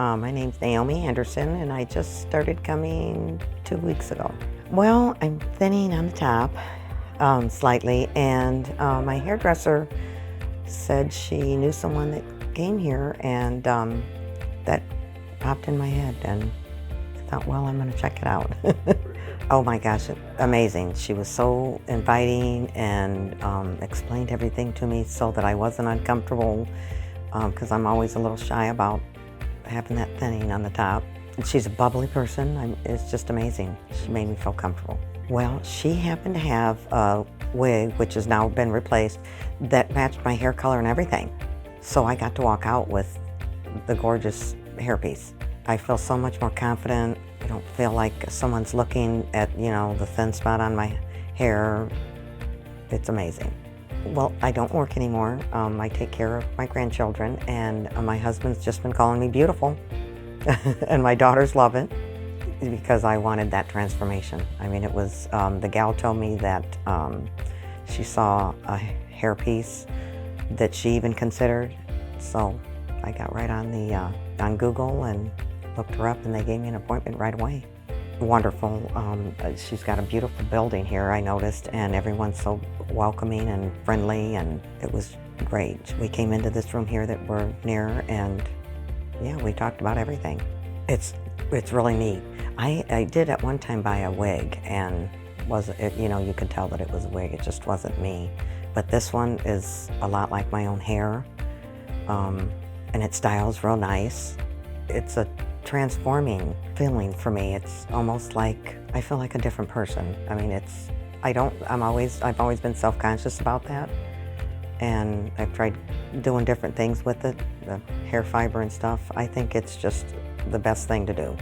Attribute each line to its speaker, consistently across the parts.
Speaker 1: My name's Naomi Anderson, and I just started coming 2 weeks ago. Well, I'm thinning on the top slightly, and my hairdresser said she knew someone that came here, and that popped in my head, and I thought, well, I'm going to check it out. Oh my gosh, amazing. She was so inviting and explained everything to me so that I wasn't uncomfortable, because I'm always a little shy about having that thinning on the top. And she's a bubbly person. It's just amazing. She made me feel comfortable. Well, she happened to have a wig, which has now been replaced, that matched my hair color and everything. So I got to walk out with the gorgeous hairpiece. I feel so much more confident. I don't feel like someone's looking at, the thin spot on my hair. It's amazing. Well, I don't work anymore. I take care of my grandchildren, and my husband's just been calling me beautiful. And my daughters love it because I wanted that transformation. I mean, it was, the gal told me that she saw a hairpiece that she even considered. So I got right on Google and looked her up, and they gave me an appointment right away. Wonderful. She's got a beautiful building here, I noticed, and everyone's so welcoming and friendly, and it was great. We came into this room here that we're near, and yeah, we talked about everything. It's really neat. I did at one time buy a wig, and you could tell that it was a wig. It just wasn't me. But this one is a lot like my own hair, and it styles real nice. It's a transforming feeling for me. It's almost like I feel like a different person. I mean, I've always been self-conscious about that, and I've tried doing different things with it, the hair fiber and stuff. I think it's just the best thing to do.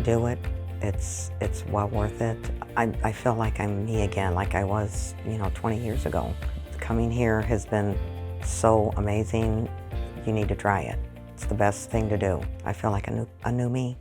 Speaker 1: Do it. It's well worth it. I feel like I'm me again, like I was, 20 years ago. Coming here has been so amazing. You need to try it. It's the best thing to do. I feel like a new me.